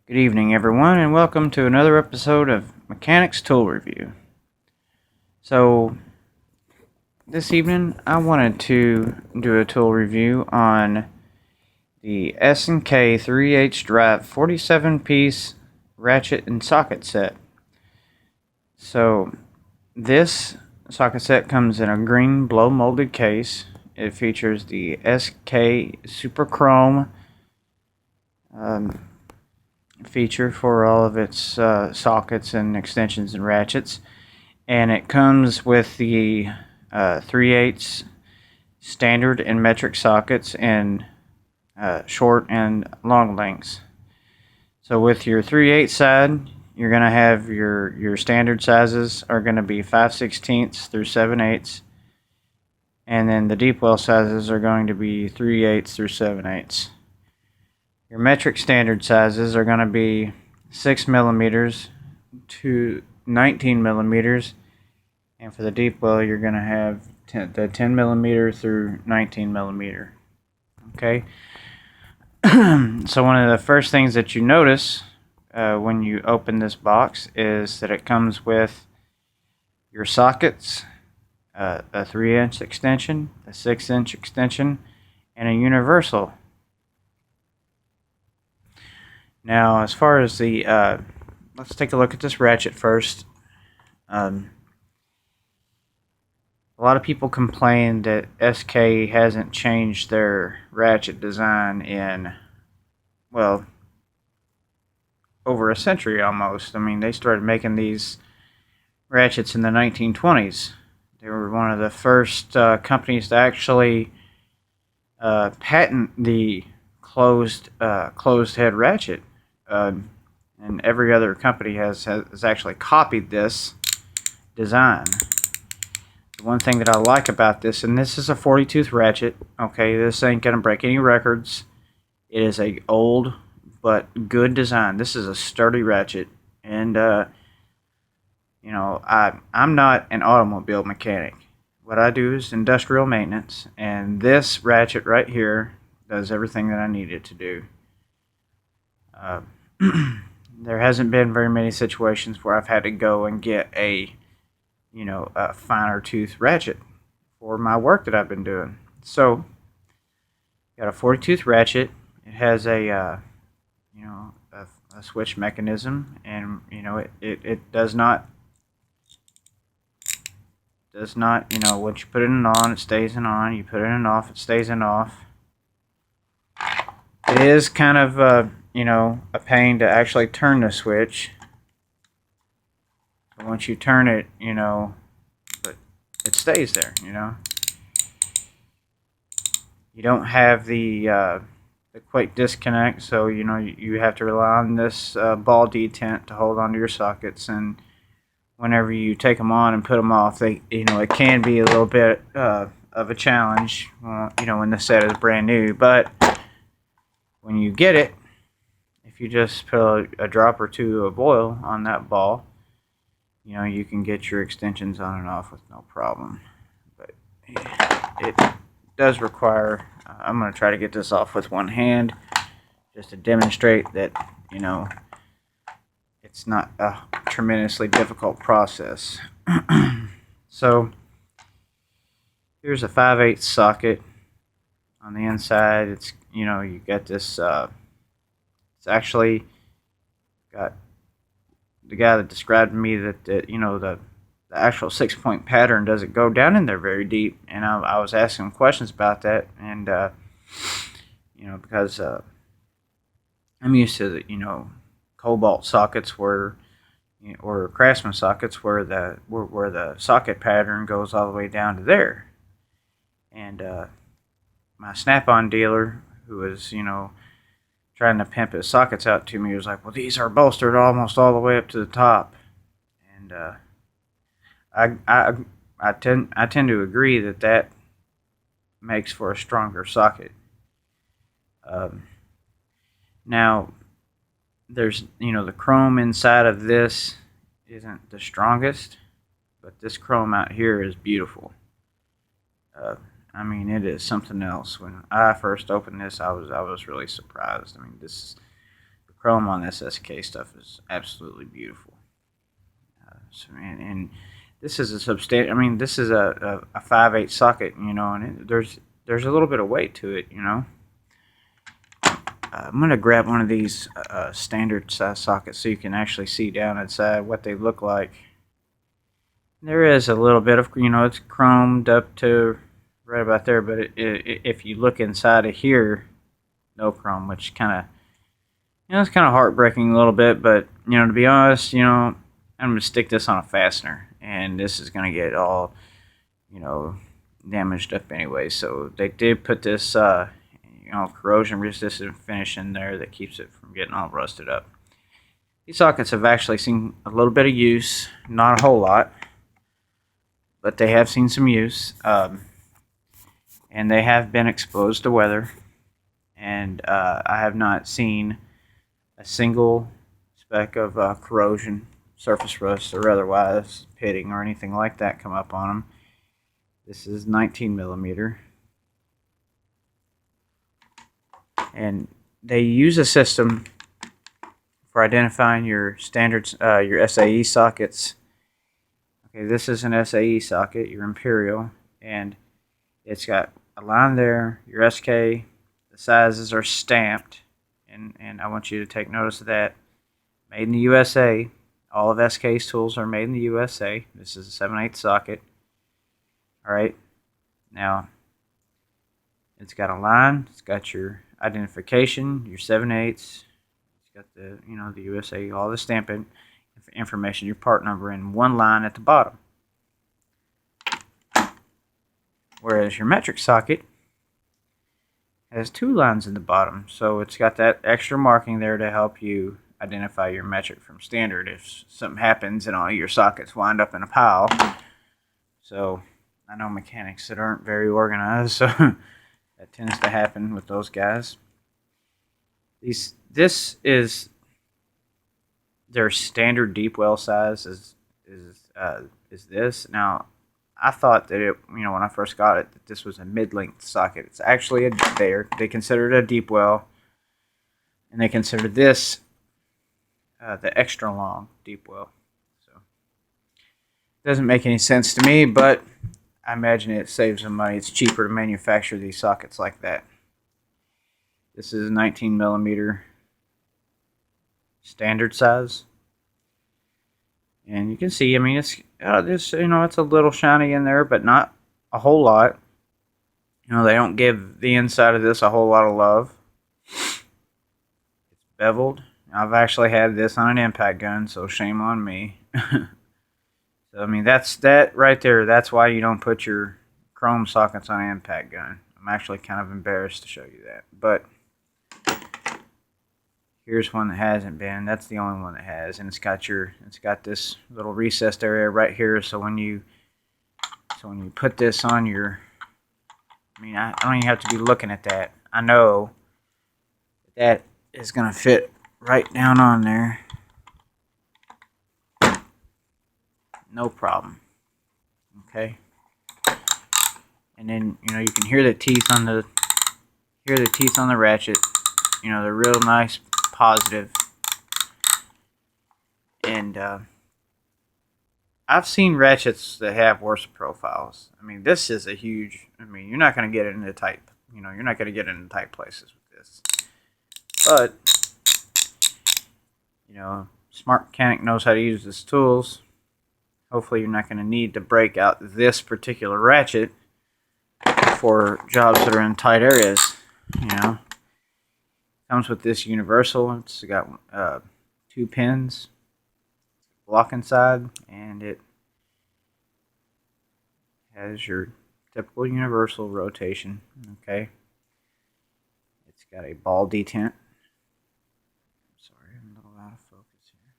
Good evening, everyone, and welcome to another episode of Mechanics Tool Review. So, this evening I wanted to do a tool review on the S&K 3H Drive 47-piece ratchet and socket set. So, this socket set comes in a green blow molded case. It features the SK Super Chrome feature for all of its sockets and extensions and ratchets, and it comes with the 3/8 standard and metric sockets in short and long lengths. So with your 3/8 side, you're going to have your standard sizes are going to be 5/16 through 7/8, and then the deep well sizes are going to be 3/8 through 7/8. Your metric standard sizes are going to be 6 millimeters to 19 millimeters, and for the deep well, you're going to have the 10 millimeter through 19 millimeter. Okay. So one of the first things that you notice when you open this box is that it comes with your sockets, a 3-inch extension, a 6-inch extension, and a universal. Now, as far as the, let's take a look at this ratchet first. A lot of people complain that SK hasn't changed their ratchet design in, well, over a century almost. I mean, they started making these ratchets in the 1920s. They were one of the first companies to actually patent the closed head ratchet. And every other company has actually copied this design. The one thing that I like about this, and this is a 40-tooth ratchet, okay, this ain't going to break any records. It is a old but good design. This is a sturdy ratchet, and you know, I'm not an automobile mechanic. What I do is industrial maintenance, and this ratchet right here does everything that I need it to do. There hasn't been very many situations where I've had to go and get a finer tooth ratchet for my work that I've been doing. So, got a 40-tooth ratchet. It has a switch mechanism, and it does not once you put it in on, it stays in on. You put it in off, it stays in off. It is kind of a pain to actually turn the switch. But once you turn it, but it stays there. You don't have the quick disconnect, so you have to rely on this ball detent to hold onto your sockets. And whenever you take them on and put them off, it can be a little bit of a challenge. When the set is brand new, but when you get it, if you just put a drop or two of oil on that ball, you can get your extensions on and off with no problem. But it does require, I'm going to try to get this off with one hand just to demonstrate that, it's not a tremendously difficult process. So, here's a 5/8 socket on the inside. It's, you got this, it's actually got the guy that described to me that the actual 6-point pattern doesn't go down in there very deep, and I was asking him questions about that, and because I'm used to the Cobalt sockets or Craftsman sockets where the socket pattern goes all the way down to there, and my Snap-on dealer, who was trying to pimp his sockets out to me, was like, well, these are bolstered almost all the way up to the top. And I tend to agree that makes for a stronger socket. Now, there's the chrome inside of this isn't the strongest, but this chrome out here is beautiful. I mean, it is something else. When I first opened this, I was really surprised. I mean, the chrome on this SK stuff is absolutely beautiful. And this is a substantial. I mean, this is a 5/8 socket, and there's a little bit of weight to it, I'm going to grab one of these standard size sockets so you can actually see down inside what they look like. There is a little bit of, it's chromed up to right about there, but if you look inside of here, no chrome, which kind of, it's kind of heartbreaking a little bit, but, to be honest, I'm going to stick this on a fastener, and this is going to get all, damaged up anyway. So they did put this, corrosion resistant finish in there that keeps it from getting all rusted up. These sockets have actually seen a little bit of use, not a whole lot, but they have seen some use, and they have been exposed to weather, and I have not seen a single speck of corrosion, surface rust, or otherwise pitting or anything like that come up on them. This is 19 millimeter. And they use a system for identifying your standards, your SAE sockets. Okay, this is an SAE socket, your Imperial, and it's got a line there, your SK, the sizes are stamped, and I want you to take notice of that. Made in the USA. All of SK's tools are made in the USA. This is a 7/8 socket. Alright, now it's got a line, it's got your identification, your 7/8, it's got the the USA, all the stamping information, your part number, and one line at the bottom. Whereas your metric socket has two lines in the bottom, so it's got that extra marking there to help you identify your metric from standard if something happens and all your sockets wind up in a pile. So I know mechanics that aren't very organized, so that tends to happen with those guys. This is their standard deep well size is this. Now, I thought that it, when I first got it, that this was a mid-length socket. It's actually they consider it a deep well, and they consider this the extra long deep well. So it doesn't make any sense to me, but I imagine it saves them money. It's cheaper to manufacture these sockets like that. This is 19 millimeter standard size, and you can see. I mean, it's it's a little shiny in there, but not a whole lot. They don't give the inside of this a whole lot of love. It's beveled. I've actually had this on an impact gun, so shame on me. So, I mean, that right there. That's why you don't put your chrome sockets on an impact gun. I'm actually kind of embarrassed to show you that, but here's one that hasn't been. That's the only one that has, and it's got this little recessed area right here. So when you put this on your, I don't even have to be looking at that. I know that is gonna fit right down on there. No problem. Okay. And then you can hear the teeth on the ratchet. They're real nice, positive. And I've seen ratchets that have worse profiles. I mean, this is a huge. You're not going to get it into tight. You're not going to get it in tight places with this. But smart mechanic knows how to use his tools. Hopefully, you're not going to need to break out this particular ratchet for jobs that are in tight areas. Comes with this universal. It's got 2 pins, block inside, and it has your typical universal rotation. Okay, it's got a ball detent. Sorry, I'm a little out of focus here.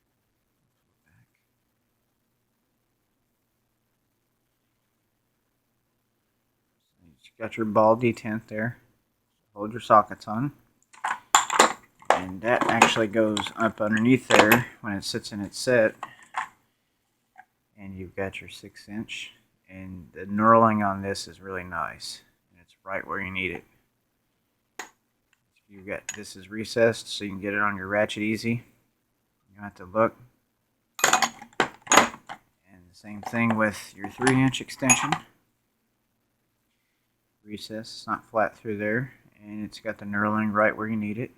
You got your ball detent there. Hold your sockets on. And that actually goes up underneath there when it sits in its set. And you've got your 6-inch. And the knurling on this is really nice. And it's right where you need it. It's You got this is recessed, so you can get it on your ratchet easy. You don't have to look. And the same thing with your 3-inch extension. Recess, it's not flat through there, and it's got the knurling right where you need it.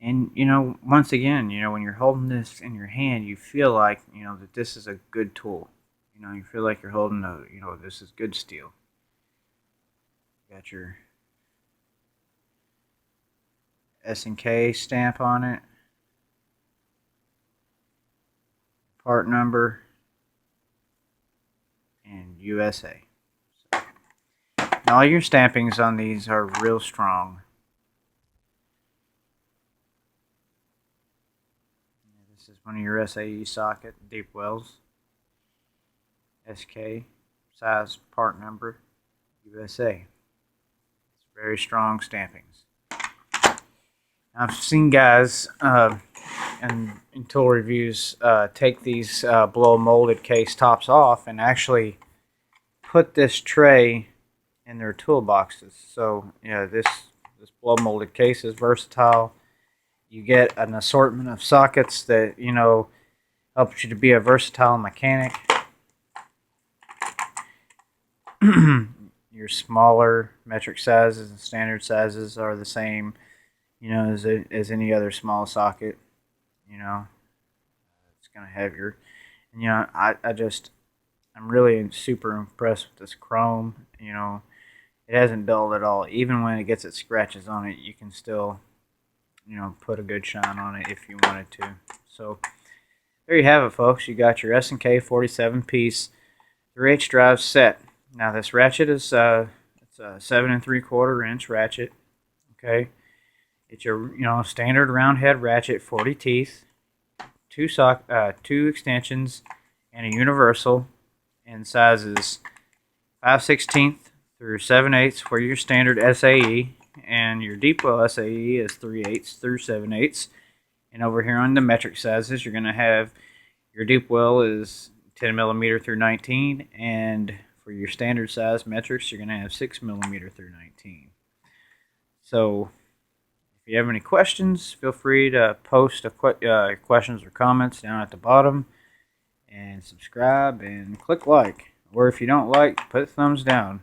And once again, when you're holding this in your hand, you feel like that this is a good tool. You feel like you're holding this is good steel. Got your S&K stamp on it, part number, and USA. So, all your stampings on these are real strong. This is one of your SAE socket deep wells. SK, size, part number, USA. It's very strong stampings. I've seen guys in tool reviews take these blow molded case tops off and actually put this tray in their toolboxes. So this blow molded case is versatile. You get an assortment of sockets that helps you to be a versatile mechanic. Your smaller metric sizes and standard sizes are the same, as any other small socket. It's gonna have your, and I'm really super impressed with this chrome. It hasn't dulled at all. Even when it gets its scratches on it, you can still, put a good shine on it if you wanted to. So there you have it, folks. You got your S&K 47-piece 3H drive set. Now this ratchet is it's a 7 3/4 inch ratchet. Okay, it's your standard round head ratchet, 40 teeth, two extensions, and a universal in sizes 5/16 through 7/8 for your standard SAE, and your deep well SAE is 3/8 through 7/8. And over here on the metric sizes, you're gonna have your deep well is 10 millimeter through 19, and for your standard size metrics, you're going to have 6 millimeter through 19. So, if you have any questions, feel free to post questions or comments down at the bottom, and subscribe and click like. Or if you don't like, put thumbs down.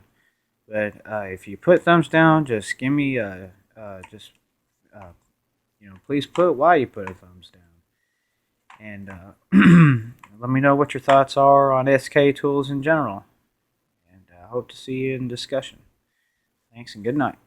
But if you put thumbs down, just give me please put why you put a thumbs down. And let me know what your thoughts are on SK tools in general. And I hope to see you in discussion. Thanks and good night.